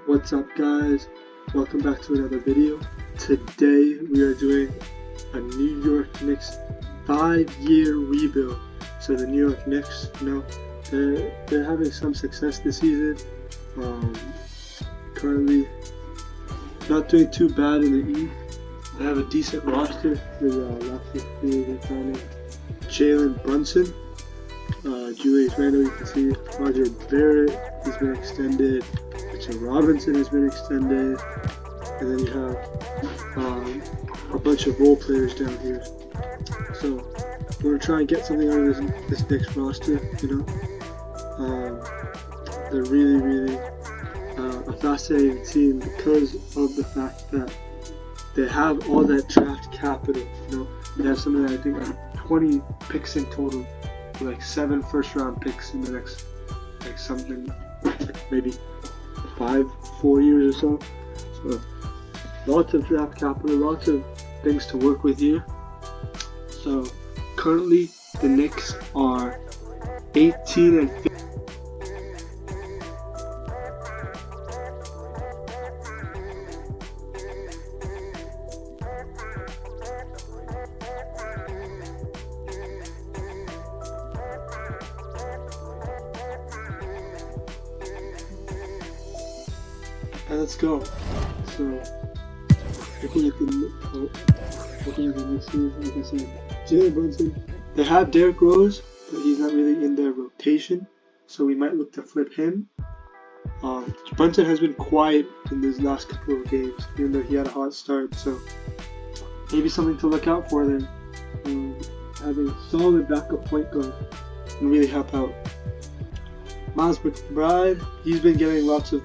What's up, guys? Welcome back to another video. Today we are doing a New York Knicks 5-year rebuild. So the New York Knicks, they're having some success this season. Currently not doing too bad in the East. They have a decent roster with last year's free agent signing Jalen Brunson, Julius Randle. You can see Roger Barrett. He's been extended. Robinson has been extended, and then you have a bunch of role players down here. So we're gonna try and get something out of this Knicks roster. They're really a fascinating team because of the fact that they have all that draft capital. They have something that I think like 20 picks in total, with like 7 first-round picks in the next maybe 4 years or so. So lots of draft capital, lots of things to work with here. So currently the Knicks are 18 and 15. And let's go. So looking at the Knicks here, like I said, Jalen Brunson. They have Derrick Rose, but he's not really in their rotation, so we might look to flip him. Brunson has been quiet in these last couple of games, even though he had a hot start. So maybe something to look out for there. Having a solid backup point guard can really help out. Miles McBride, he's been getting lots of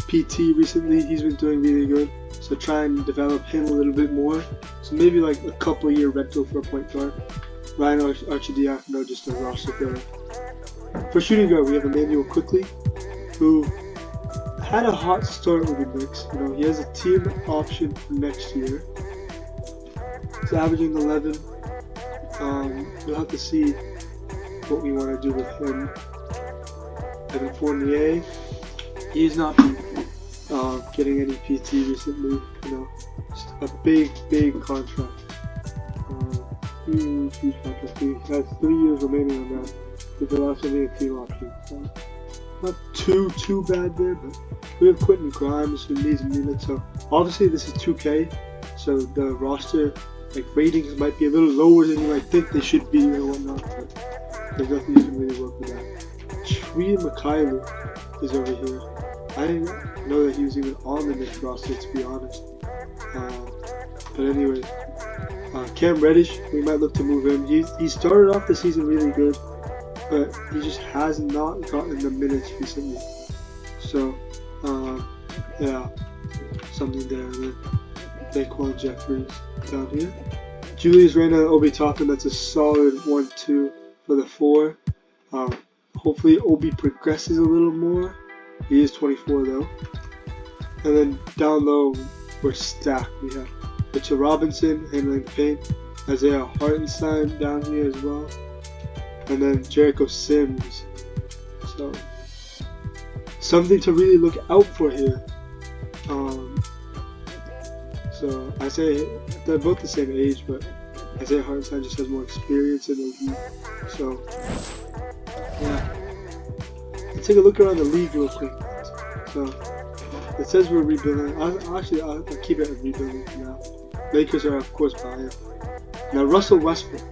PT recently. He's been doing really good, so try and develop him a little bit more. So maybe like a couple year rental for a point guard. Ryan Arcidiacono, just a roster filler. For shooting guard, we have Emmanuel Quickly, who had a hot start with the Knicks. He has a team option for next year. He's averaging 11. We'll have to see what we want to do with him. Evan Fournier, he's not been getting any PT recently. Just a big contract. Huge contract. He has 3 years remaining on that. There'll also be a team option. So not too bad there, but we have Quentin Grimes who needs minutes. So obviously this is 2K, so the roster ratings might be a little lower than you might think they should be or whatnot, but there's nothing you can really work with that. Shree Mikhailuk is over here. I didn't know that he was even on the Knicks roster, to be honest. But anyway, Cam Reddish, we might look to move him. He started off the season really good, but he just has not gotten the minutes recently. So, yeah, something there. And then Daquan Jeffries down here. Julius Randle and Obi Toppin, that's a solid 1-2 for the 4. Hopefully Obi progresses a little more. He is 24 though. And then down low, we're stacked. We have Mitchell Robinson handling the paint, Isaiah Hartenstein down here as well, and then Jericho Sims. So something to really look out for here. So I say they're both the same age, but Isaiah Hartenstein just has more experience in OG. So yeah. Let's take a look around the league real quick. So it says we're rebuilding. I'll keep it at rebuilding for now. Lakers are of course buying. Now Russell Westbrook,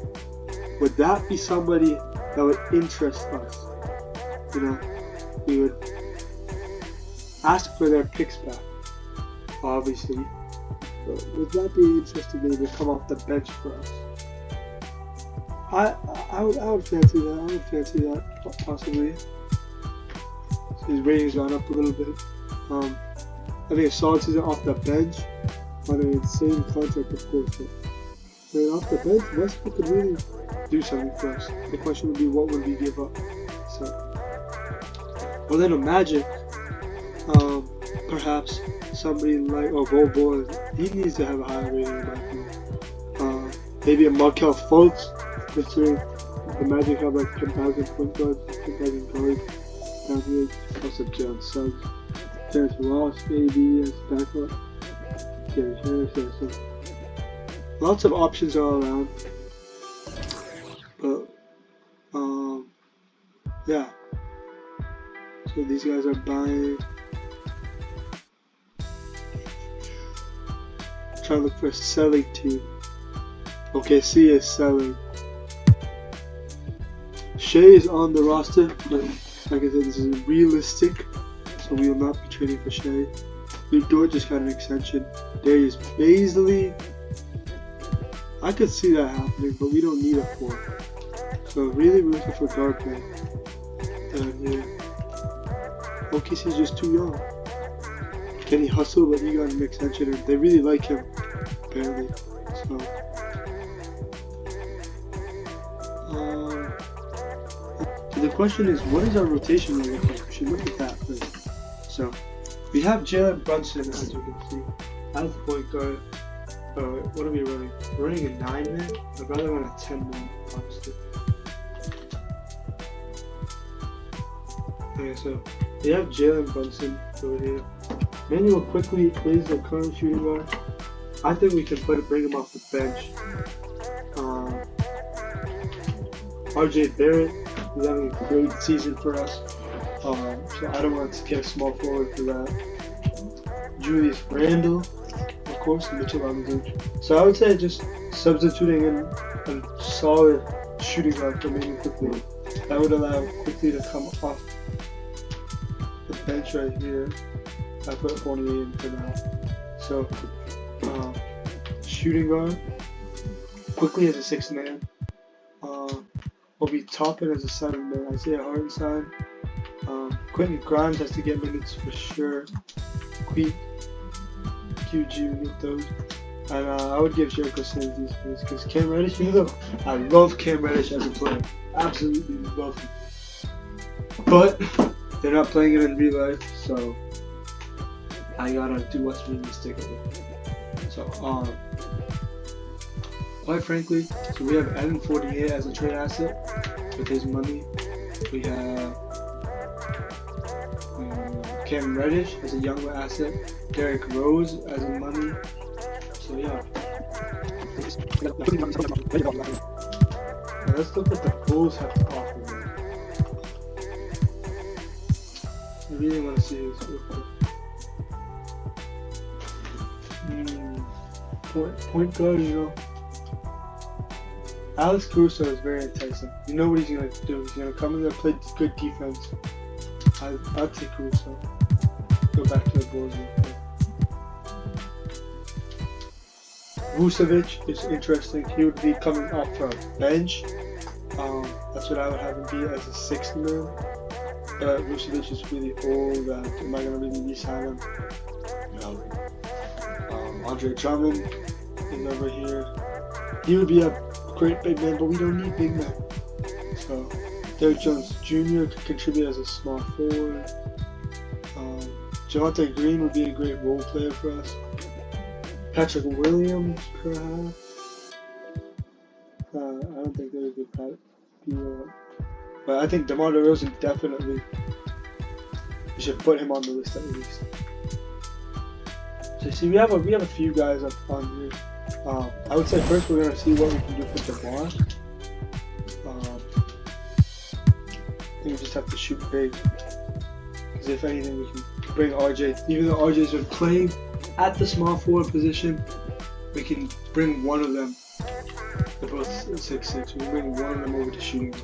would that be somebody that would interest us? We would ask for their picks back, obviously. But would that be interesting maybe to come off the bench for us? I would fancy that. I would fancy that possibly. His ratings gone up a little bit. I think a solid season off the bench on an insane contract, of course. But off the bench, Westbrook could really do something for us. The question would be, what would we give up? So, Orlando Magic, perhaps somebody like Bobo, he needs to have a higher rating in my opinion. Maybe a Markelle Fultz, considering the Magic have like 10,000 point guards, 10,000 guards. Down here, also John Suggs. Terrence Ross, maybe as backup. Gary Harris, yeah, so lots of options all around. But yeah. So these guys are buying. Trying to look for a selling team. OKC is selling. Shea is on the roster, but like I said, this is realistic, so we will not be trading for Shea. Dort just got an extension. Darius Baisley. I could see that happening, but we don't need a 4. So really we're looking for guard play down here. OKC is just too young. Can he hustle? But he got an extension, and they really like him, apparently. So, the question is, what is our rotation look like? We should look at that first. So, we have Jalen Brunson, as you can see, as the point guard. What are we running? We're running a 9-man. I'd rather run a 10-man, honestly. Okay, so we have Jalen Brunson over here. Manuel quickly plays the current shooting guard. I think we can bring him off the bench. RJ Barrett is having a great season for us. So I don't want to get a small forward for that. Julius Randle, of course, Mitchell Robinson. So I would say just substituting in a solid shooting guard for Manuel quickly. That would allow quickly to come off the bench right here. I put 48 in for now. So, shooting guard, quickly as a 6-man. We'll be Toppin as a 7-man. Isaiah Hartenstein. Quentin Grimes has to get minutes for sure. QG will get those. And I would give Jericho Sims these minutes because Cam Reddish, even though I love Cam Reddish as a player, absolutely love him. But they're not playing it in real life, so I gotta do what's realistic of it. So, quite frankly, so we have Evan 48 as a trade asset with his money. We have Cam Reddish as a younger asset. Derrick Rose as a money. So yeah. Now let's look what the Bulls have to offer. I really want to see this real quick. Point guard, you know. Alex Caruso is very enticing. You know what he's going to do. He's going to come in there and play good defense. I'll take Caruso. Go back to the Bulls real quick. Vucevic is interesting. He would be coming off our bench. That's what I would have him be as a 6th man. Vucevic is really old. Am I going to really re-sign him? No. Andre Drummond is over here. He would be a great big man, but we don't need big men. So, Derrick Jones Jr. could contribute as a small forward. Javonte Green would be a great role player for us. Patrick Williams, perhaps. I don't think there's a good but I think DeMar DeRozan definitely. We should put him on the list at least. So see, we have a few guys up on here. I would say first we're gonna see what we can do for DeMar. I think we just have to shoot big. Because if anything, we can bring RJ. Even though RJ's been playing at the small forward position, we can bring one of them. They're both 6'6". We can bring one of them over to shooting guard.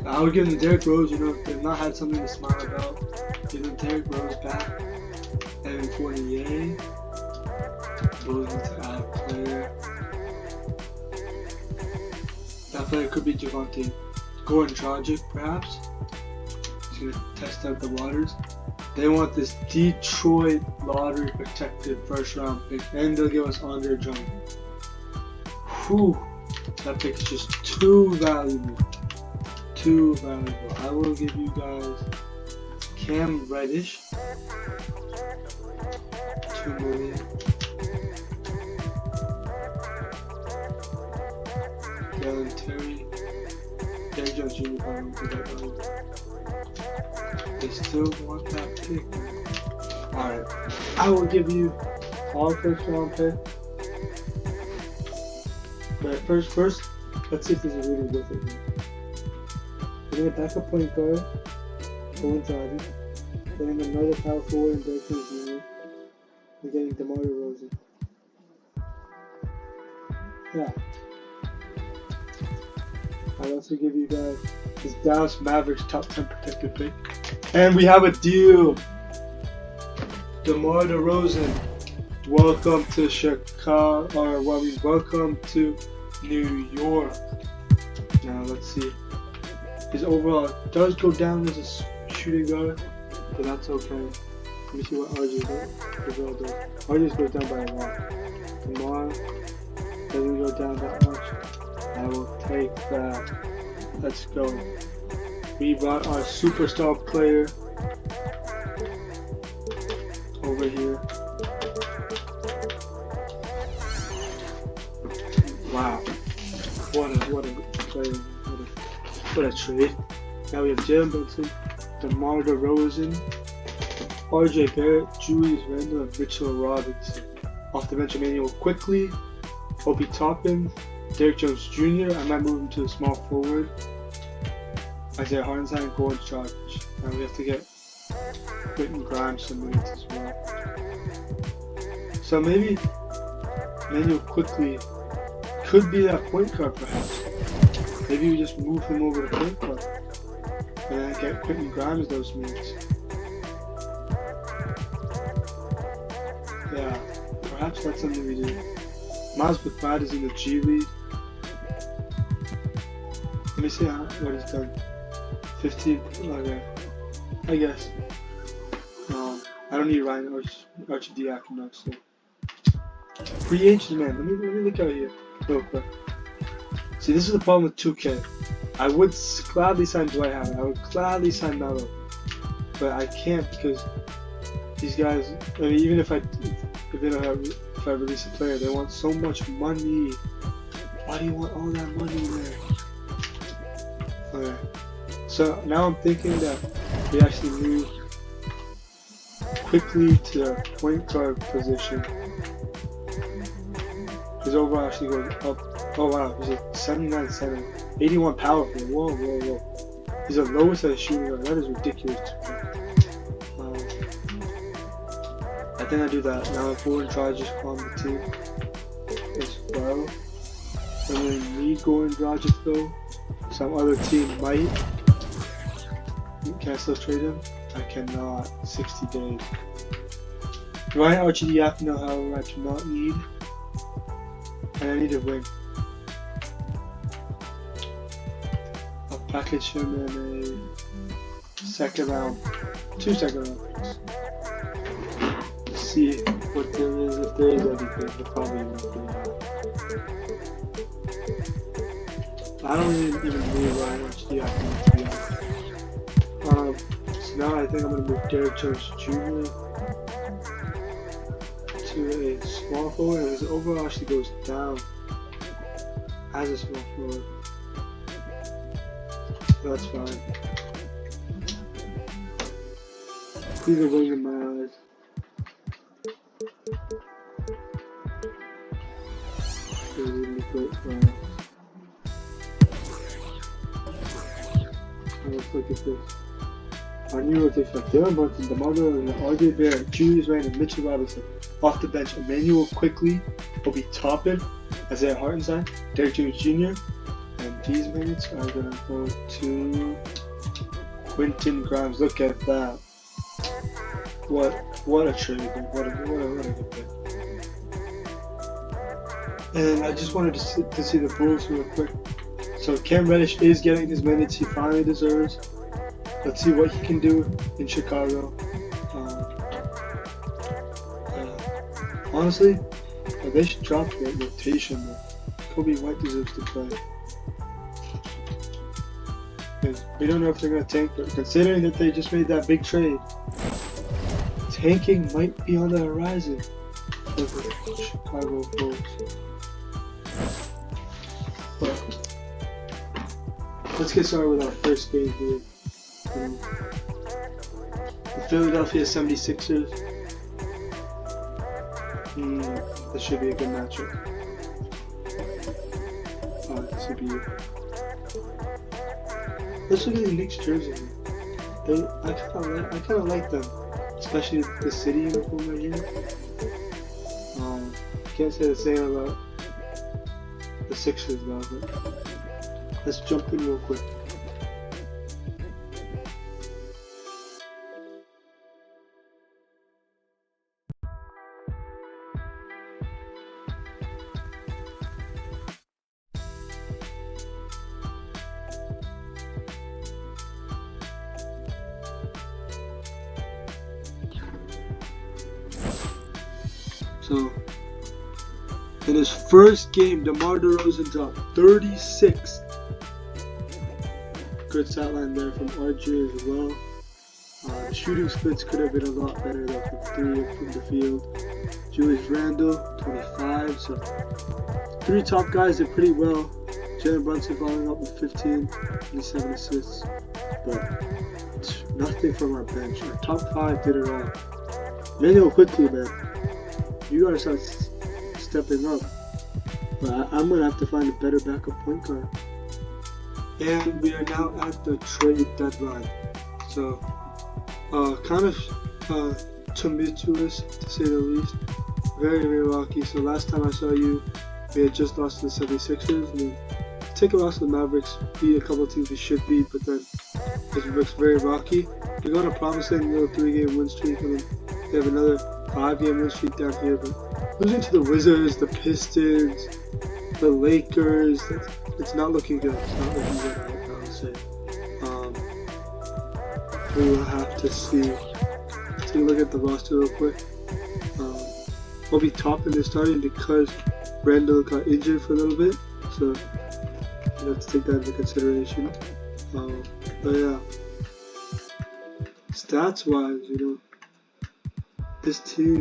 I would give them Derrick Rose, you know, if they've not had something to smile about. Give them Derrick Rose back. Evan 48. Those need to add a player. That player could be Javonte. Goran Dragic, perhaps. He's going to test out the waters. They want this Detroit lottery protected 1st round pick. And they'll give us Andre Drummond. Whew. That pick is just too valuable. Too valuable. I will give you guys Cam Reddish, $2 million. Galen Terry, Derrick Jones Jr. probably won't do that value. They still want that pick, man. Alright. I will give you all first round pick. But first, let's see if this is really worth it. We're gonna back up point guard, Owen Dragic. Getting another power forward in Derek Jones Jr. We're getting DeMar DeRozan. Yeah. I'll also give you guys this Dallas Mavericks top 10 protected pick. And we have a deal. DeMar DeRozan, welcome to Chicago, or welcome to New York. Now let's see. His overall does go down as a shooting guard, but that's okay. Let me see what RJ does. RJ goes down by a lot. DeMar doesn't go down that much. I will take that. Let's go. We brought our superstar player over here. Wow. What a player. What a trade. Now we have Jalen Brunson, DeMar DeRozan, RJ Barrett, Julius Randle, and Mitchell Robinson. Off the bench, Emmanuel quickly. Obi Toppin, Derek Jones Jr. I might move him to a small forward. Isaiah Hartenstein, Goran Dragic. Now we have to get Quentin Grimes some minutes as well. So maybe Emmanuel quickly could be that point guard perhaps. Maybe we just move him over to point guard and then get Quentin Grimes those minutes. Yeah, perhaps that's something we do. Miles McBride is in the G League. Let me see what he's done. 15. Okay, I guess. I don't need Ryan Archidiakono, so. Free agent, man. Let me look out here real quick. See, this is the problem with 2K. I would gladly sign Dwight Howard. I would gladly sign Melo, but I can't because these guys. I mean, even if I release a player, they want so much money. Why do you want all that money there? Okay. So now I'm thinking that we actually move quickly to the point guard position. His overall actually goes up. Oh wow, he's a 79-7, 81 power forward. Whoa. He's the lowest at a shooting guard. That is ridiculous. I think I do that. Now if Goran Dragic on the team as well. I don't really need Goran Dragic though. Some other team might. Can I still trade him? I cannot. 60 days. Ryan Archidiakono, however, I do not need. And I need a wing. I'll package him in a second round. 2 second round picks. See what there is. If there is anything, there probably won't be. I don't even need Ryan Archidiakono, to be honest. So now I think I'm going to move Derek Jones Jr. to a small forward, and his overall actually goes down as a small forward. That's fine. He's a wing in my eyes. He's really great for us. Let's look at this. Our new rotation of Jalen Brunson, DeMar DeRozan, RJ Barrett, Julius Randle, and Mitchell Robinson. Off the bench, Emmanuel quickly, Obi Toppin, Isaiah Hartenstein, Derek Jones Jr. And these minutes are going to go to Quentin Grimes. Look at that. What a trade, man. What a good pick. And I just wanted to see the Bulls real quick. So Cam Reddish is getting his minutes he finally deserves. Let's see what he can do in Chicago. Honestly, they should drop the rotation. Kobe White deserves to play. Because we don't know if they're going to tank, but considering that they just made that big trade, tanking might be on the horizon for the Chicago Bulls. But let's get started with our first game here. The Philadelphia 76ers. This should be a good matchup. This would be it. Let's look at the Knicks jersey. I kind of like them, especially the city uniform right here. Can't say the same about the Sixers though. But let's jump in real quick. So, in his first game, DeMar DeRozan dropped 36. Good stat line there from RJ as well. The shooting splits could have been a lot better though from 3 from the field. Julius Randle, 25. So, 3 top guys did pretty well. Jalen Brunson following up with 15, 27 assists. But nothing from our bench. Our top 5 did it all. Manuel quickly, man. You gotta start stepping up. But I'm gonna have to find a better backup point guard. And we are now at the trade deadline. So, kind of tumultuous to say the least. Very, very rocky. So last time I saw you, we had just lost to the 76ers. And then take a loss to the Mavericks, beat a couple of teams we should beat, but then it looks very rocky. We got a promising little 3-game win streak, and then we have another 5-game win streak down here, but losing to the Wizards, the Pistons, the Lakers, it's not looking good. It's not looking good, I would say. We will have to see. Let's take a look at the roster real quick. Obi Toppin is starting because Randall got injured for a little bit, so you have to take that into consideration. But yeah, stats-wise, this team,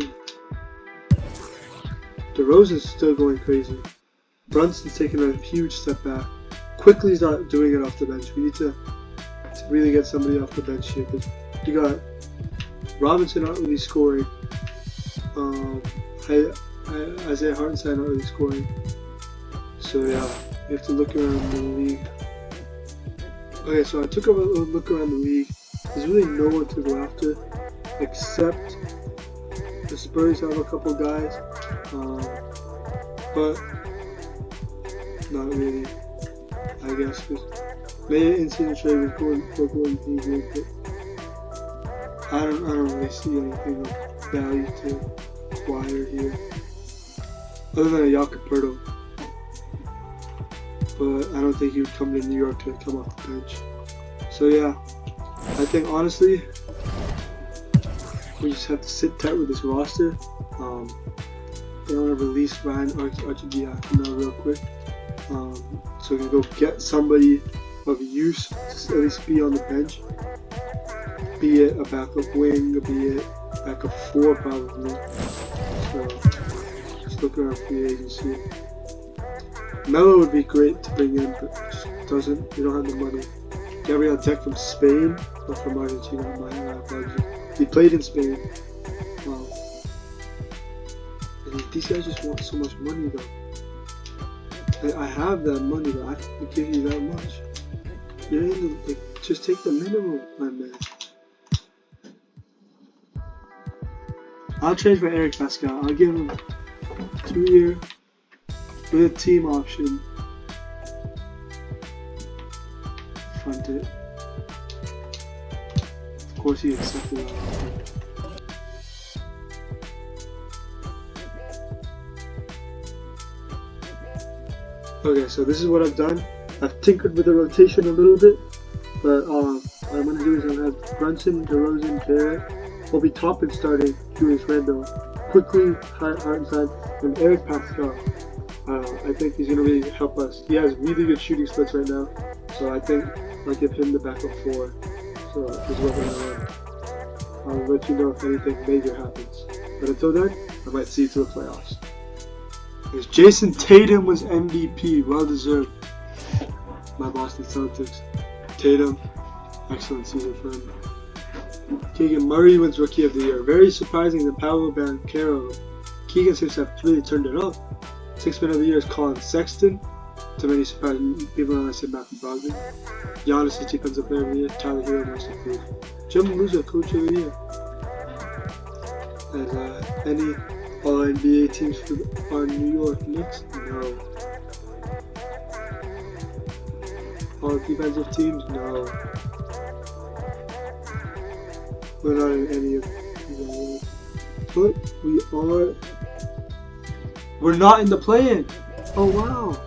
DeRozan's still going crazy. Brunson's taking a huge step back. Quickly's not doing it off the bench. We need to really get somebody off the bench here, because you got Robinson not really scoring. Isaiah Hartenstein not really scoring. So yeah, you have to look around the league. Okay, so I took a look around the league. There's really no one to go after, except the Spurs have a couple guys, but not really, I guess, because maybe in-season trade with Gordon Hayward, but I don't really see anything of value to acquire here, other than a Jakob Poeltl. But I don't think he would come to New York to come off the bench. So yeah, I think honestly, we just have to sit tight with this roster. They want to release Ryan Archidiak now real quick, so we can go get somebody of use to at least be on the bench. Be it a backup wing, or be it backup 4 probably. So just look at our free agency. Melo would be great to bring in, but just doesn't. We don't have the money. Gabriel Tech from Spain, not from Argentina. He played in Spain. And these guys just want so much money though. I have that money, but I can't give you that much. Just take the minimum, my man. I'll trade for Eric Pascal. I'll give him 2-year with a team option. Front it. Of course he accepted that offer. Okay, so this is what I've done. I've tinkered with the rotation a little bit, but what I'm going to do is I'm going to have Brunson, DeRozan, Jarrett, Obi Toppin starting, Julius Randle, quickly Hartenstein, and Eric Pascal. I think he's going to really help us. He has really good shooting splits right now, so I think I'll give him the backup 4. So this is what we're going to run. I'll let you know if anything major happens. But until then, I might see you to the playoffs. Because Jason Tatum was MVP, well deserved. My Boston Celtics. Tatum, excellent season for him. Keegan Murray wins Rookie of the Year. Very surprising that Paolo Banchero. Keegan seems to have really turned it up. Sixth Man of the Year is Colin Sexton. To many surprising people, when I say Malcolm Brogdon. Giannis is Defensive Player of the Year. Tyler Hero, Most Improved. Jim Musa, Coach of the Year. As any All-NBA teams for our New York Knicks? No. All defensive teams? No. We're not in any of these. But we're not in the play-in. Oh wow.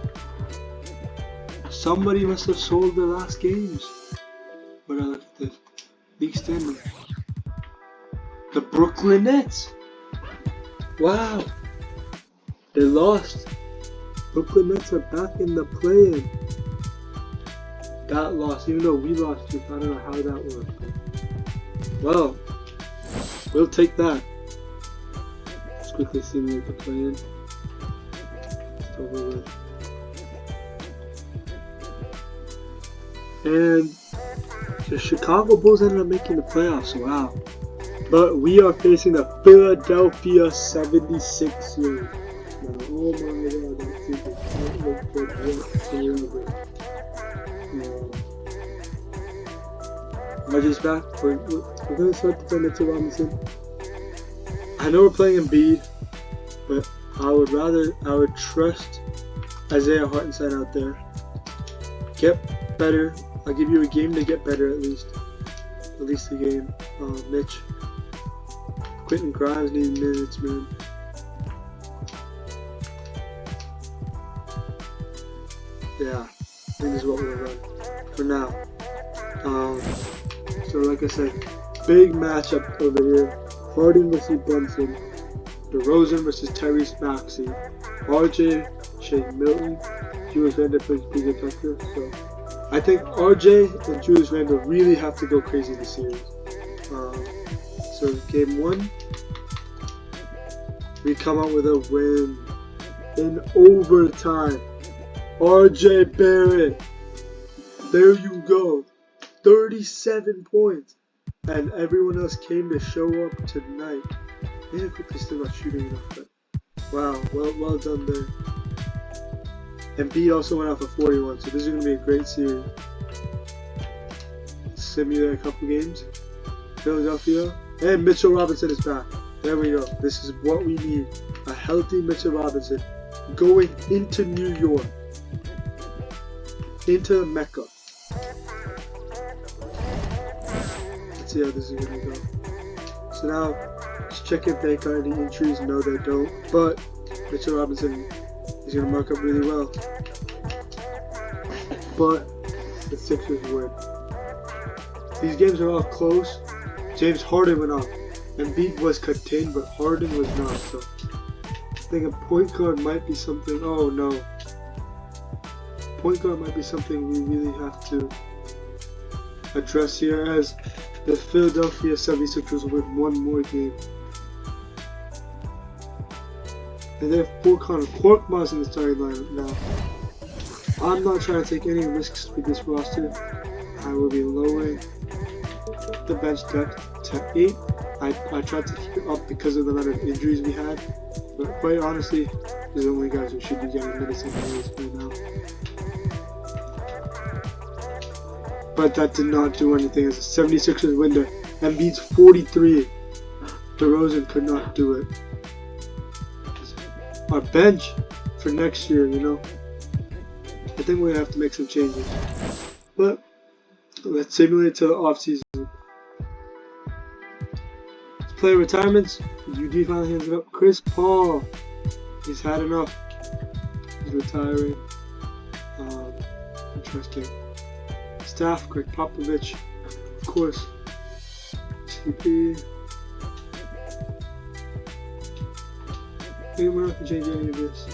Somebody must have sold their last games. But I look at this. League standing. The Brooklyn Nets. Wow. They lost. Brooklyn Nets are back in the play-in. That loss, even though we lost too, I don't know how that worked. Well, we'll take that. Let's quickly simulate the play-in. It's over with. And the Chicago Bulls ended up making the playoffs. Wow. But we are facing the Philadelphia 76ers. Now, oh my god, that team is look good whatsoever. Reggie's back. We're going to start to play Mitchell Robinson. I know we're playing Embiid, but I would trust Isaiah Hartenstein out there. Get better. I'll give you a game to get better at least. At least a game. Mitch. Quentin Grimes needs minutes, man. Yeah, I think this is what we'll run for now. So like I said, big matchup over here. Harden versus Brunson. DeRozan versus Tyrese Maxey. RJ, Shake Milton. Julius Randle plays PJ Tucker. So I think RJ and Julius Randle really have to go crazy this series. So game 1, we come out with a win in overtime. RJ Barrett, there you go, 37 points, and everyone else came to show up tonight. Maybe quickly still not shooting enough, but wow, well done there. Embiid also went off of 41, so this is going to be a great series. Simulate a couple games. Philadelphia, and Mitchell Robinson is back. There we go. This is what we need. A healthy Mitchell Robinson going into New York. Into Mecca. Let's see how this is going to go. So now, just check if they got any injuries. No, they don't. But Mitchell Robinson is going to mark up really well. But the Sixers win. These games are all close. James Harden went off. Embiid was contained, but Harden was not. So I think a point guard might be something. Oh no. Point guard might be something we really have to address here, as the Philadelphia 76ers win one more game. And they have Connor Korkmaz in the starting lineup now. I'm not trying to take any risks with this roster. I will be lowering the bench depth to 8. I tried to keep it up because of the amount of injuries we had, but quite honestly, these are the only guys who should be getting minutes in the race right now. But that did not do anything as the 76ers win there. Embiid's 43. DeRozan could not do it. Our bench for next year, you know, I think we have to make some changes. But let's simulate to the offseason. Player retirements. UD finally hands it up. Chris Paul. He's had enough. He's retiring. Interesting. Staff. Greg Popovich. Of course. CP. I think we're not going to change any of this.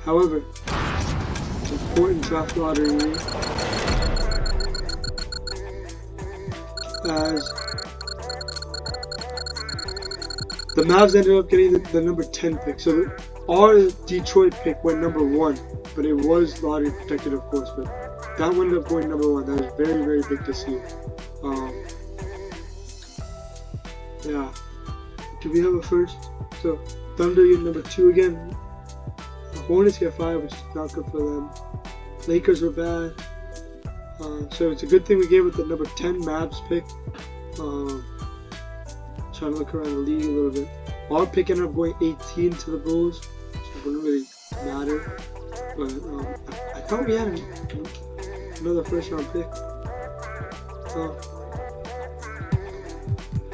However, important draft lottery year. As the Mavs ended up getting the number 10 pick. So our Detroit pick went number 1, but it was lottery protected, of course. But that would end up going number 1. That was very, very big to see. Yeah. Do we have a first? So Thunder get number 2 again. The Hornets get 5, which is not good for them. Lakers were bad. So it's a good thing we gave it the number 10 Mavs pick. Trying to look around the league a little bit. Our pick ended up going 18 to the Bulls, so it wouldn't really matter. But I thought we had another first round pick.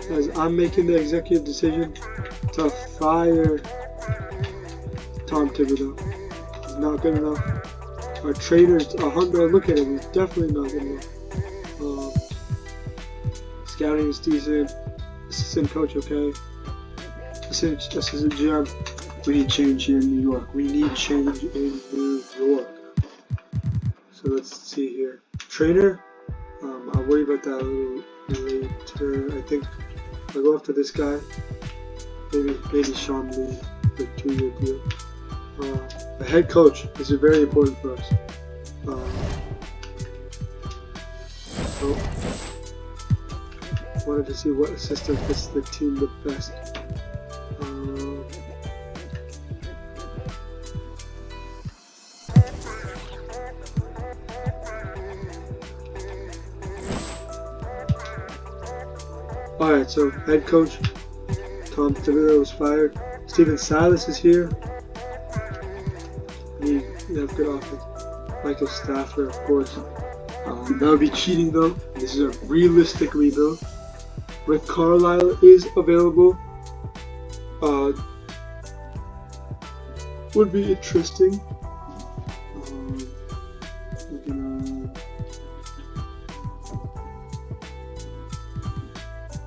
As I'm making the executive decision to fire Tom Thibodeau. He's not good enough. Our trainers, look at him, he's definitely not good enough. Scouting is decent. Assistant coach, okay. Assistant GM. We need change here in New York. We need change in New York. So let's see here. Trainer. I'll worry about that a little later. I think I'll go after this guy. Maybe Sean Lee, the 2-year deal. The head coach. This is very important for us. Wanted to see what assistant fits the team the best. Alright, so head coach Tom Thibodeau was fired. Steven Silas is here. We have good offense. Michael Stafford, of course. That would be cheating though. This is a realistic rebuild. Rick Carlisle is available. Would be interesting.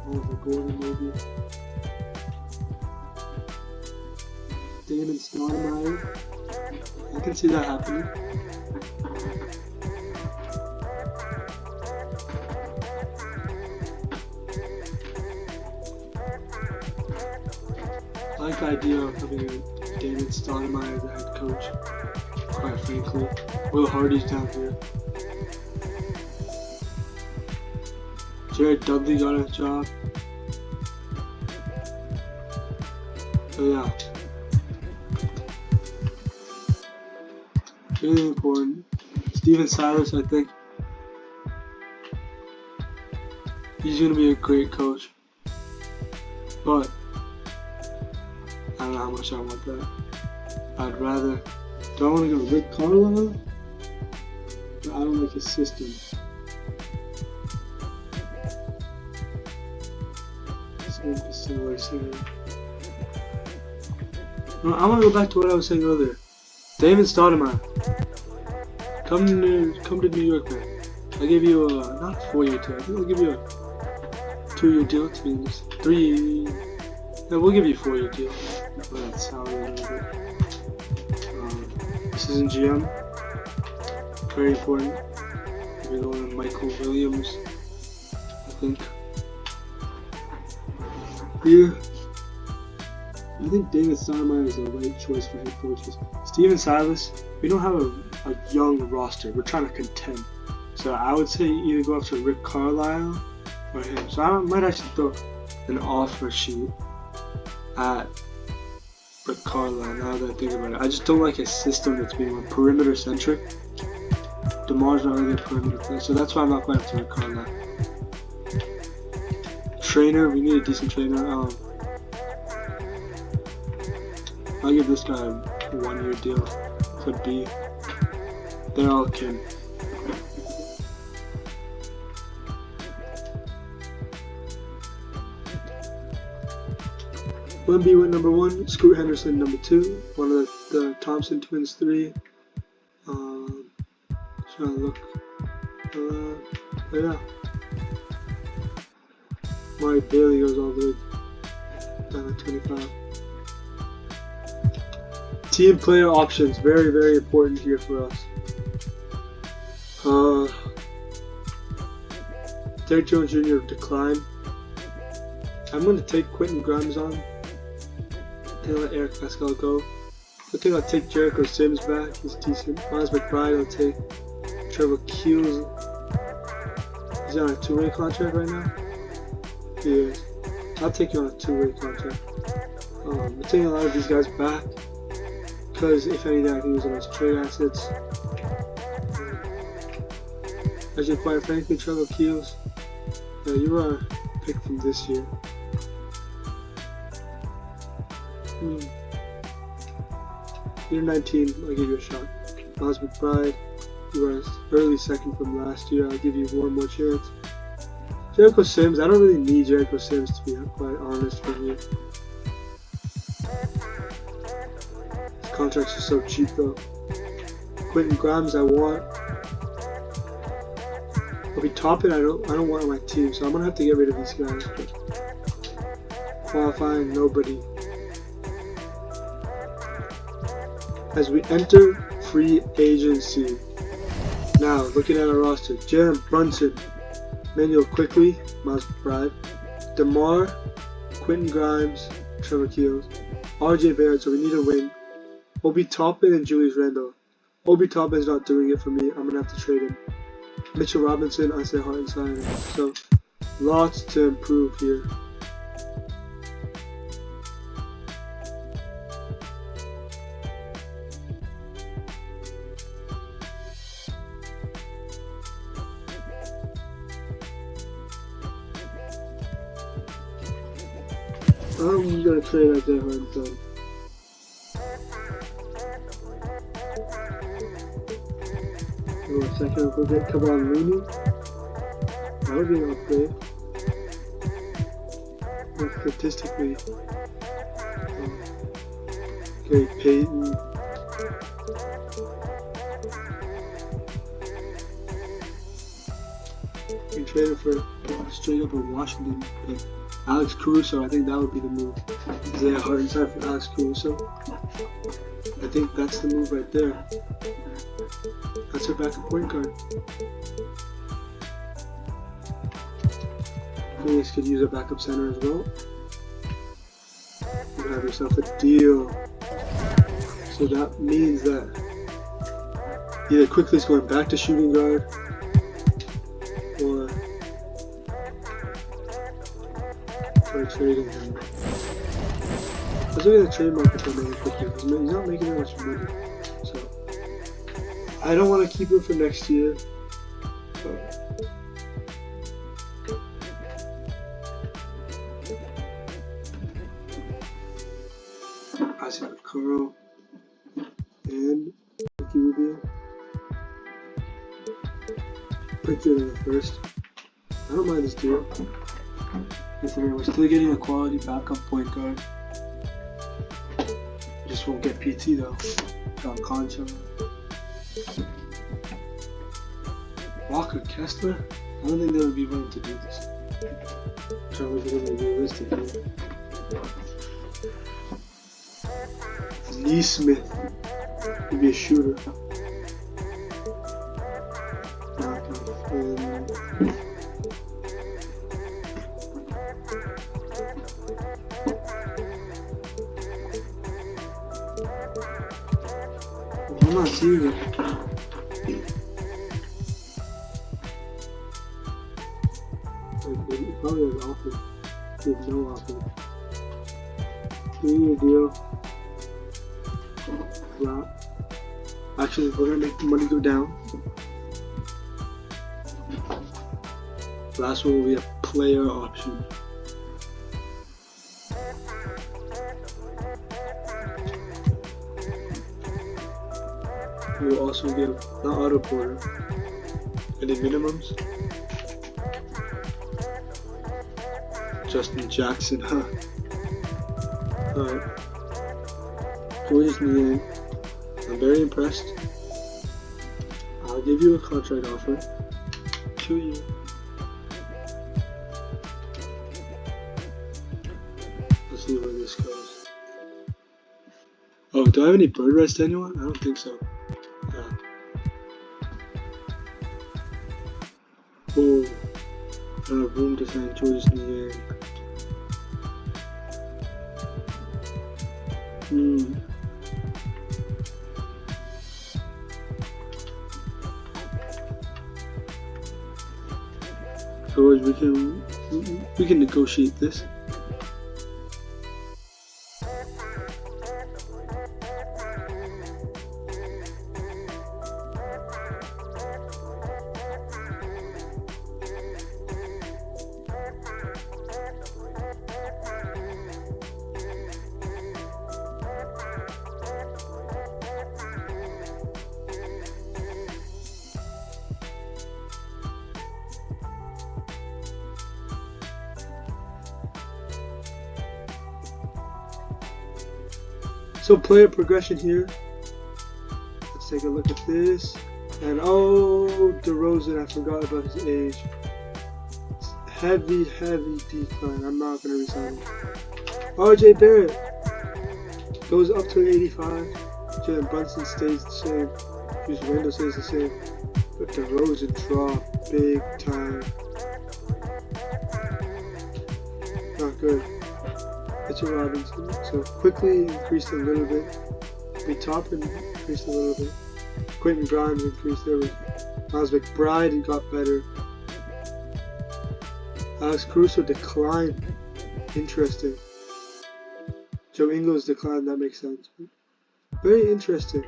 Oliver Gordon maybe. Damon Stoudemire. I can see that happening. I like the idea of having a Damon Stoudemire as the head coach, quite frankly. Will Hardy's down here. Jared Dudley got a job. So yeah. Really important. Steven Silas, I think. He's going to be a great coach. But I don't know how much I want that. I'd rather. Do I want to go Rick Carlisle? But I don't like his system. Similar. No, I want to go back to what I was saying earlier. Damon Stoudemire. Come to New York, man. I'll give you not a 4-year deal. I think I'll give you a 2-year deal. Which means 3. No, we'll give you a 4-year deal. That's how we're gonna do it. Assistant GM. Very important. We're going to Michael Williams, I think. Yeah. I think David Stoudemire is the right choice for head coaches. Steven Silas, we don't have a young roster. We're trying to contend. So I would say either go after Rick Carlisle or him. So I might actually throw an offer sheet at Rick Carlisle now that I think about it. I just don't like his system that's being perimeter centric. DeMar's not really a perimeter player, so that's why I'm not going after Rick Carlisle. Trainer, we need a decent trainer. I'll give this guy a 1-year deal. Could be. They're all kin. Wemby went number 1. Scoot Henderson number 2. One of the Thompson twins 3. Trying to look. But yeah. Mari Bailey goes all the way down at 25. Team player options, very, very important here for us. Derrick Jones Jr. decline. I'm going to take Quentin Grimes on and let Eric Pascal go. I think I'll take Jericho Sims back, he's decent. Miles McBride I'll take. Trevor Keels. He's on a two-way contract right now. He is. I'll take you on a two-way contract. I'm taking a lot of these guys back because if anything, I can use them as trade assets. Actually, quite frankly, Trevor Keels, you were a pick from this year. Year 19, I'll give you a shot. Miles McBride, you were an early second from last year. I'll give you one more chance. Jericho Sims, I don't really need Jericho Sims to be quite honest with you. His contracts are so cheap though. Quentin Grimes, I want. Obi Toppin, I don't want on my team, so I'm gonna have to get rid of these guys. But qualifying, nobody. As we enter free agency. Now, looking at our roster, Jalen Brunson, Manuel Quickly, Miles McBride, DeMar, Quentin Grimes, Trevor Keels, RJ Barrett, so we need a win. Obi Toppin and Julius Randle. Obi Toppin's not doing it for me, I'm gonna have to trade him. Mitchell Robinson, I say Hartenstein, so lots to improve here. I'm gonna trade Isaiah Hartenstein. For a second, we'll get Kevon Looney. That would be an upgrade. But statistically, Gary Payton. We traded for straight up a Washington pick. Alex Caruso, I think that would be the move. Isaiah Hartenstein for Alex Caruso. I think that's the move right there. That's our backup point guard. Phoenix could use a backup center as well. You have yourself a deal. So that means that either Quickly's going back to shooting guard, or we're trading him. Let's look at the trade market for Manuel Quickly. He's not making that much money. So I don't want to keep him for next year. But Isaac Okoro and Ricky Rubio. Pretty good in the first. I don't mind this deal. Considering we're still getting a quality backup point guard. Just won't get PT though. John Concha. Walker Kessler? I don't think they would be willing to do this. I'm trying to be realistic here. Neesmith would be a shooter. I'm not seeing it. Probably has offer. There's no offer. Give me a deal. Wow. Actually, we're gonna make the money go down. Last one will be a player option. We will also give not auto porter. Any minimums? Justin Jackson, huh? Alright. Julius Niang. I'm very impressed. I'll give you a contract offer. 2 years. Let's see where this goes. Oh, do I have any bird rights to anyone? I don't think so. Oh, I have room to sign Julius Niang. George, we can negotiate this. So player progression here. Let's take a look at this. And oh, DeRozan, I forgot about his age. Heavy decline. I'm not gonna resign him. RJ Barrett goes up to 85. Jalen Brunson stays the same. Juice Randle stays the same. But DeRozan dropped big time. Not good. Mitchell Robinson, so quickly increased a little bit. Toppin increased a little bit. Quentin Grimes increased there. Miles McBride got better. Alex Caruso declined. Interesting. Joe Ingles declined. That makes sense. Very interesting.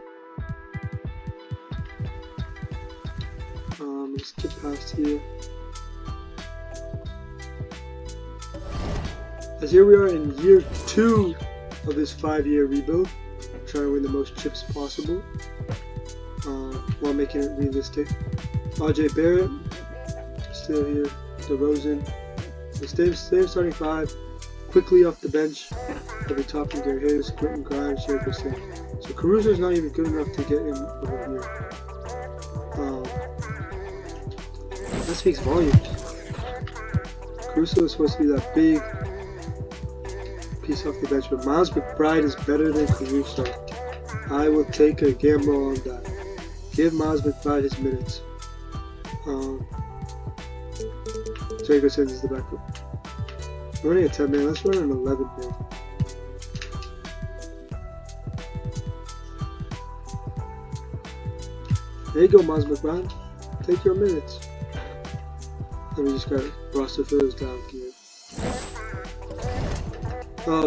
Let's skip past here. As here we are in year 2 of this 5-year rebuild, trying to win the most chips possible while making it realistic. RJ Barrett still here. DeRozan, the same starting 5, quickly off the bench. Every Toppin, Gary Hayes, Quentin Grimes, Jefferson. So Caruso's not even good enough to get in over here. That speaks volumes. Caruso is supposed to be that big piece off the bench, but Miles McBride is better than Caruso. I will take a gamble on that. Give Miles McBride his minutes. Jacobson is the backup. We're running a 10 man, let's run an 11 man. There you go, Miles McBride. Take your minutes. And we just got roster fills down here.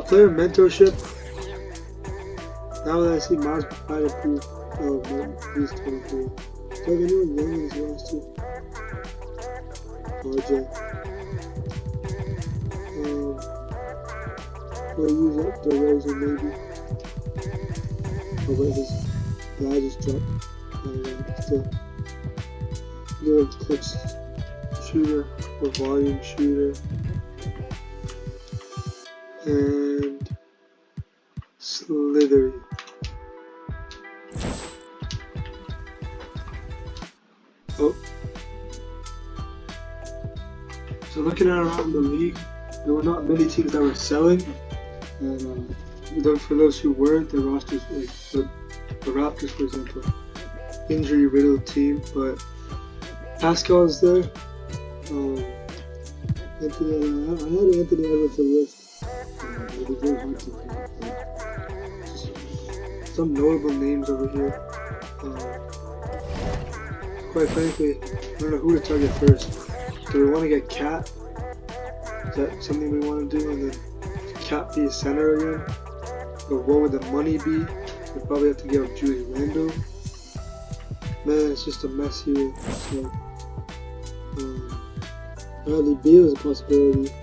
Player mentorship. Now that I see Miles McBride improve, oh man, he's 23. Do I have anyone young in his roster? RJ. We'll use up DeRozan maybe. Oh wait, his guy just dropped. Still. Give a clutch shooter or volume shooter. And Slithery. Oh. So looking at around the league, there were not many teams that were selling. And for those who weren't, their rosters, like the Raptors for example, injury riddled team, but Pascal is there. I had Anthony Edwards to list. It'd be very hard to just some notable names over here. Quite frankly, I don't know who to target first. Do we want to get Cat? Is that something we want to do? And then Cat be a center again? Or what would the money be? We probably have to give up Julius Randle. Man, it's just a mess here. So, Bradley Beal is a possibility.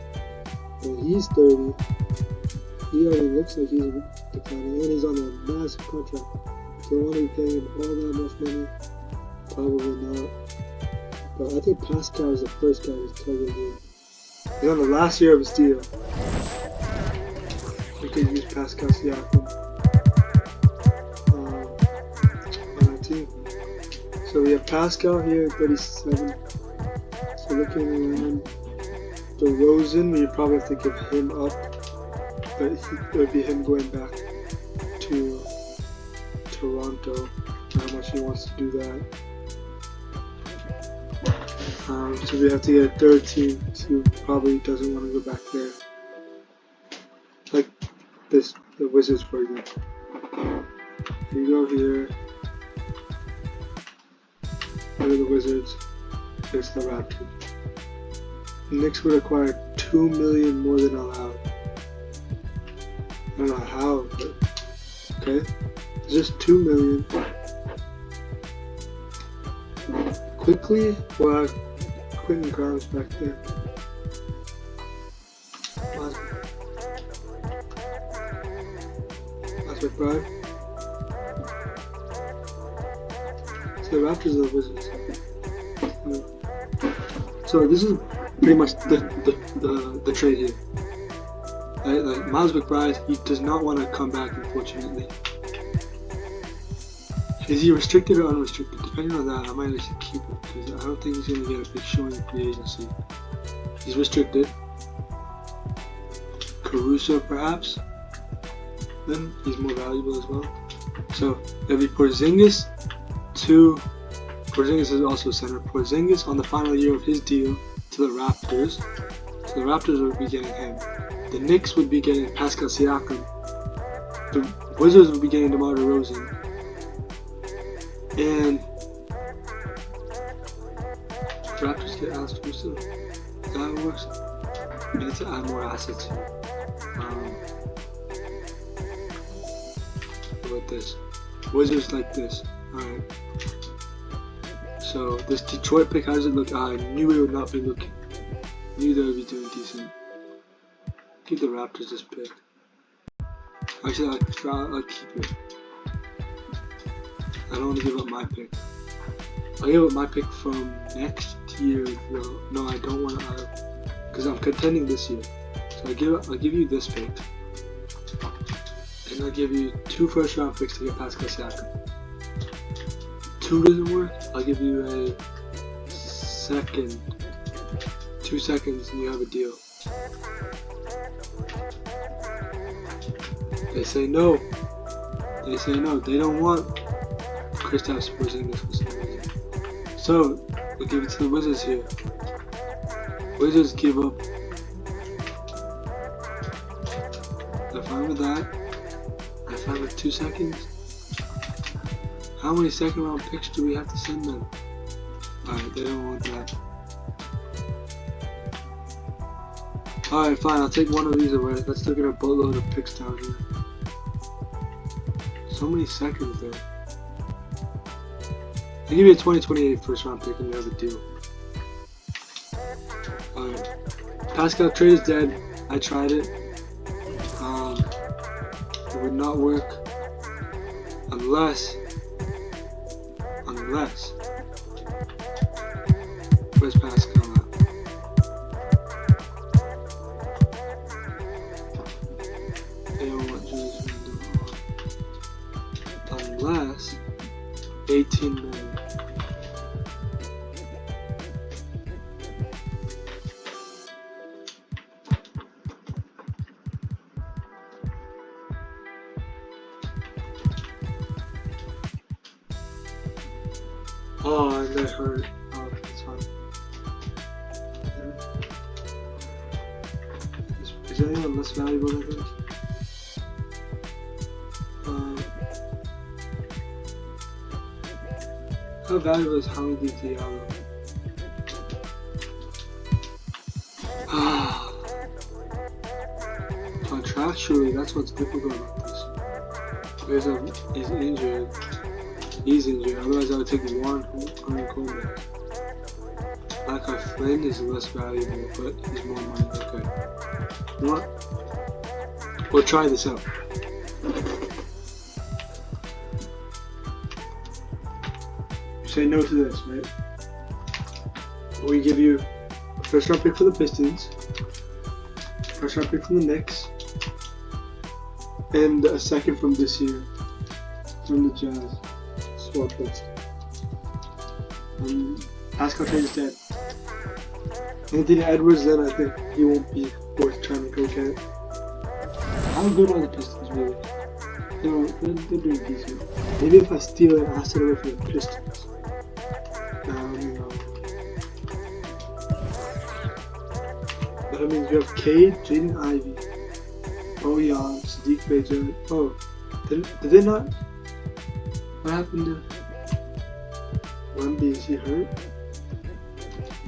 But he's 30. He already looks like he's declining, and he's on a massive contract. Do I want to be paying him all that much money? Probably not. But I think Pascal is the first guy who's targeted here. He's on the last year of his deal. We could use Pascal Siakam on our team. So we have Pascal here, 37. So looking around, DeRozan, we probably have to give him up. But it would be him going back to Toronto. How much he wants to do that. So we have to get a third team who probably doesn't want to go back there. Like the Wizards for example. You go here. Go to the Wizards. There's the Raptors. The Knicks would acquire $2 million more than allowed. I don't know how, but okay. It's just $2 million. Quickly, well, Quentin Grimes back there. Last McBride. So the Raptors are the Wizards. So this is pretty much the trade here. Like Miles McBride, he does not want to come back, unfortunately. Is he restricted or unrestricted? Depending on that, I might actually keep him because I don't think he's going to get a big showing in free agency. He's restricted. Caruso, perhaps. Then he's more valuable as well. So it'll be Porzingis is also center. Porzingis on the final year of his deal to the Raptors. So the Raptors would be getting him. The Knicks would be getting Pascal Siakam. The Wizards would be getting DeMar DeRozan. And the Raptors get Alex Caruso. Is that how it works? We need to add more assets here. How about this? Wizards like this. Alright. So this Detroit pick, how does it look? I knew it would not be looking. Knew they would be doing decent. Give the Raptors this pick. Actually, I'll keep it. I don't want to give up my pick. I'll give up my pick from next year. No, I don't want to, because I'm contending this year. So I'll give you this pick, and I'll give you 2 first-round picks to get Pascal Siakam. 2 doesn't work. I'll give you a second, 2 seconds, and you have a deal. They say no. They say no. They don't want Kristaps Porzingis for some reason. So we'll give it to the Wizards here. Wizards give up. They're fine with that. They're fine with 2 seconds. How many second round picks do we have to send them? Alright, they don't want that. Alright, fine, I'll take one of these away. Let's look at a boatload of picks down here. So many seconds there. I'll give you a 2028 first round pick and you have a deal. Alright. Pascal trade is dead. I tried it. It would not work unless where's Pascal at? They don't want Julius Randle unless 18 million. Oh, and that hurt. Oh, that's fine. Is anyone less valuable than this? How valuable is Hamidou Diallo? Contractually, that's what's difficult about this. He's injured. He's injured, otherwise I would take one Coleman. Malachi Flynn is less valuable, but he's more money. Okay. You know what? We'll try this out. You say no to this, right? We give you a first round pick for the Pistons, first round pick from the Knicks, and a second from this year from the Jazz. Swap this. Pascal trade is dead. Anthony Edwards, then I think he won't be worth trying to go get. How good are the Pistons really? They're doing decent. Maybe if I steal an asset away from the Pistons. That means you have Cade, Jaden Ivey, Bojan, Sadiq Bey. Oh, did they not? What happened to Wemby? Is he hurt?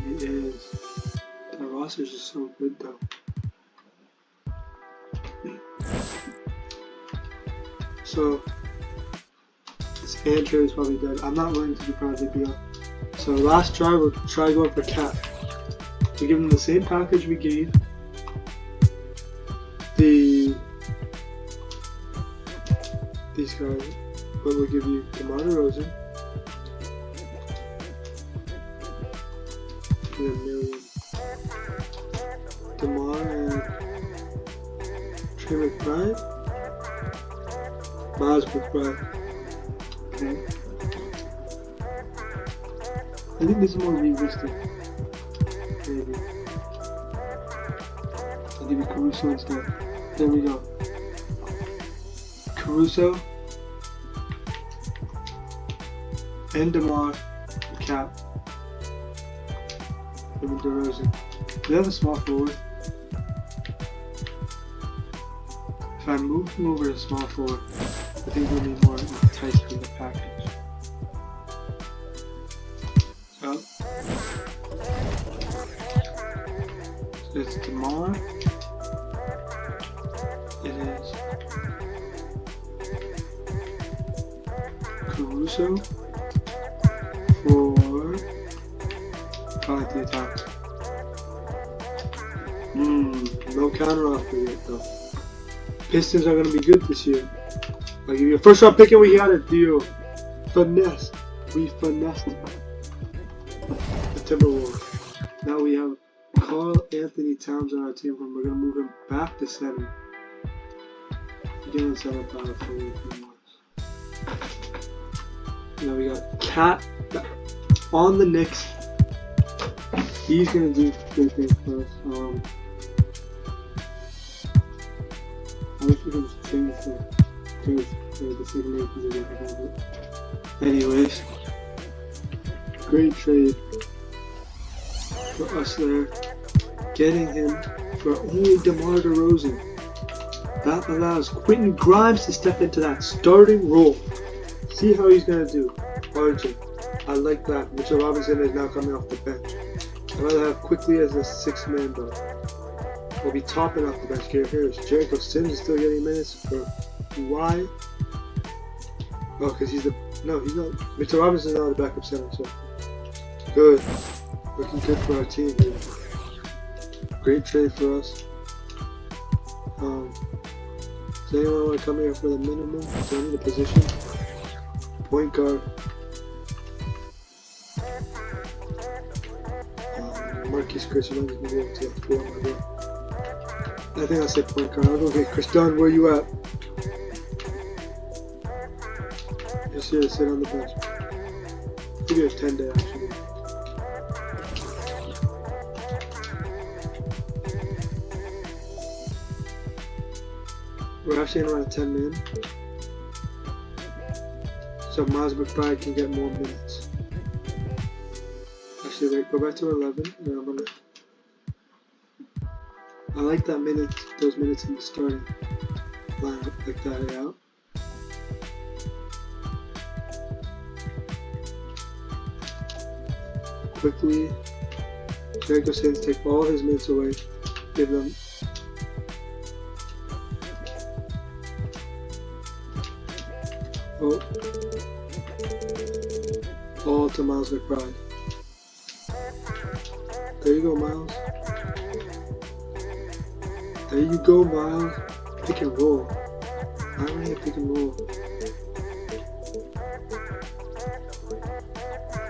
He is. The roster rosters is so good though. So this Andrew is probably dead. I'm not willing to do Bradley Beal. So last try, we'll try going for Cat. We give him the same package we gave these guys, but we'll give you DeMar DeRozan and $1 million. DeMar and Trey McBride, Miles McBride. Okay. I think this is more realistic. Maybe. I'll give you Caruso instead. There we go. Caruso and DeMar, Cap, and DeRozan. We have a small forward. If I move him over to small forward, I think we'll be more enticed in the package. So it's DeMar. It is Caruso for 5 attacks. No counter offer yet though. Pistons are gonna be good this year. I'll give you a first round pick and we got a deal. Finesse. We finessed the Timberwolves. Now we have Carl Anthony Towns on our team and we're gonna move him back to center. Again, center power forward for once. Now we got Cat on the Knicks. He's gonna do good things for us. I wish we could just change the second name because I don't have it. Anyways, great trade for us there. Getting him for only DeMar DeRozan. That allows Quentin Grimes to step into that starting role. See how he's gonna do. RJ, I like that. Mitchell Robinson is now coming off the bench. I'd rather have Quickly as a 6-man though. We'll be topping off the bench. Garrett Harris, Jericho Sims is still getting minutes. For why? Oh, because he's he's not. Mitchell Robinson's not the backup center, so good. Looking good for our team here. Great trade for us. Does anyone want to come here for the minimum? Do I need a position? Point guard. Marquise Chris Dunn is going to be able to get 4 on my door. I think I'll say point guard. I'll go get Chris Dunn. Where you at? Just here to sit on the bench. I think it's 10 day actually. We're actually in around 10 men. So Miles McBride can get more minutes. Actually, wait, go back to 11. And I'm gonna. I like that those minutes in the starting lineup, like that out. Quickly, Jericho Sims take all his minutes away, give them. All to Miles McBride. There you go, Miles. There you go, Miles. Pick and roll. I don't need a pick and roll.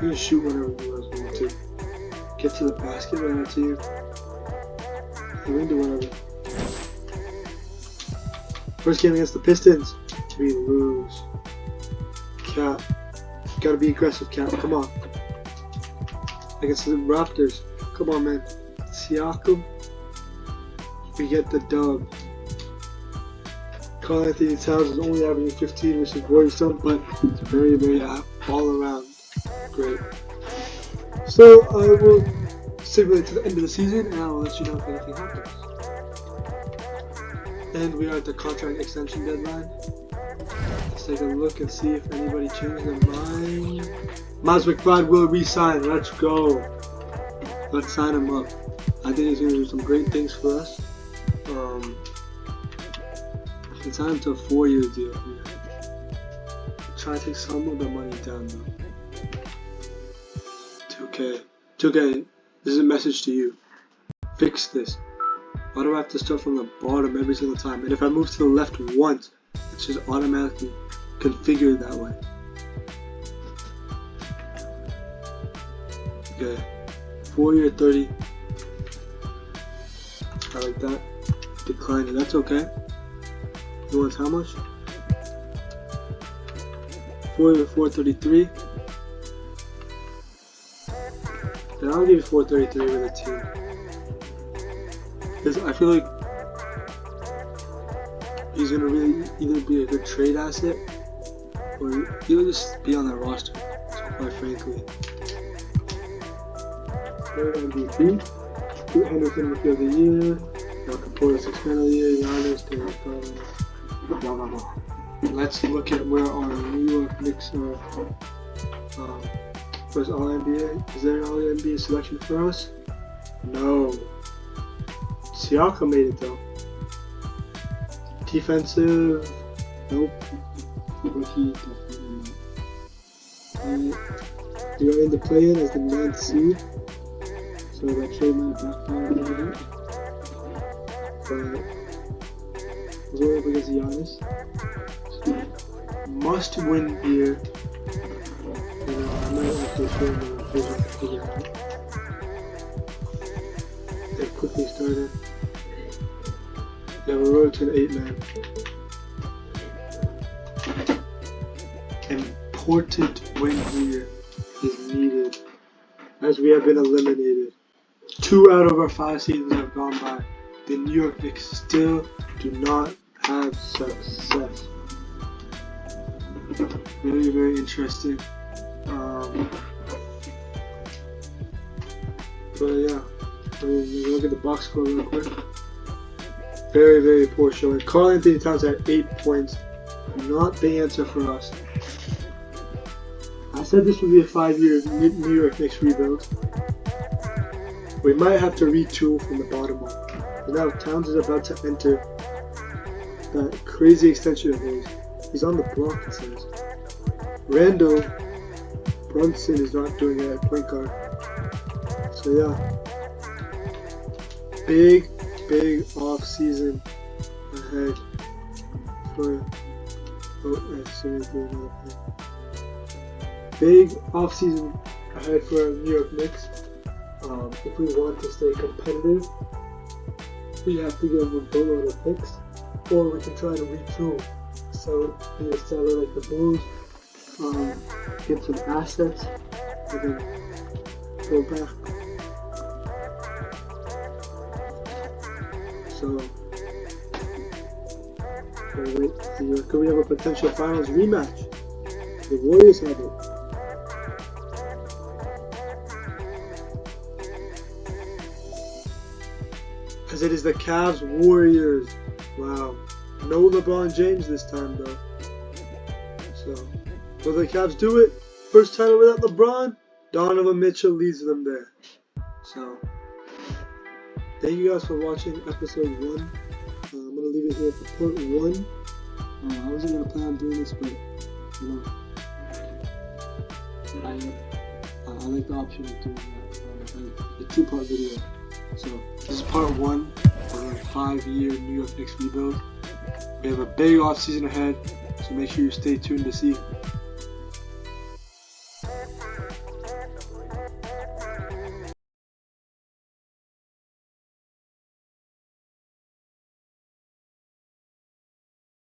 You can shoot whenever you guys want to. Get to the basket when I see you. You can do whatever. First game against the Pistons. We lose. Cat. Gotta be aggressive, Cat. Come on. Against the Raptors. Come on, man. Siakam. We get the dub. Carl Anthony Towns is only averaging 15, which is worrisome, but it's very, very all around great. So I will simulate to the end of the season, and I'll let you know if anything happens. And we are at the contract extension deadline. Let's take a look and see if anybody changed their mind. Miles McBride will re-sign. Let's go. Let's sign him up. I think he's going to do some great things for us. Let's sign him to a 4-year deal. Try to take some of the money down though. 2K. 2K, this is a message to you. Fix this. Why do I have to start from the bottom every single time? And if I move to the left once, it's just automatically configured that way. Okay. 4-year 30. I like that. Declining. That's okay. You want how much? 4-year 433. Then I'll give you 433 with a team. Because I feel like he's gonna really either be a good trade asset or he'll just be on that roster. So quite frankly. Third MVP. Henderson Rookie of the Year. Capola 6 Man of the Year. Giannis. Blah blah blah. Let's look at where our New York Knicks are. First All NBA. Is there an All NBA selection for us? No. Siakam made it though. Defensive. Nope. Rookie definitely not. We are in the play-in as the 9th seed. So that trade might backfire a little bit. But we're up against Giannis. Must win here. I might actually show them the vision to figure out. They quickly started. Yeah, we're rolling to an 8-man. Important win here is needed as we have been eliminated. 2 out of our 5 seasons have gone by. The New York Knicks still do not have success. Very, very interesting. But yeah, look at the box score real quick. Very, very poor showing. Karl Anthony Towns had 8 points. Not the answer for us. I said this would be a 5-year New York Knicks rebuild. We might have to retool from the bottom up. And now Towns is about to enter that crazy extension of his. He's on the block, it says. Randall Brunson is not doing it at point guard. So yeah. Big off season ahead for big off season ahead for New York Knicks. If we want to stay competitive, we have to give them a boatload of picks, or we can try to retool. So either sell it like the Bulls, get some assets, and then go back. So, wait, could we have a potential finals rematch? The Warriors have it. As it is the Cavs Warriors. Wow. No LeBron James this time though. So, will the Cavs do it? First title without LeBron? Donovan Mitchell leads them there. So, thank you guys for watching episode 1. I'm going to leave it here for part 1. I wasn't going to plan on doing this, but, you know, I like the option of doing that. A 2-part video. So, this is part 1 for our 5-year New York Knicks rebuild. We have a big off season ahead, so make sure you stay tuned to see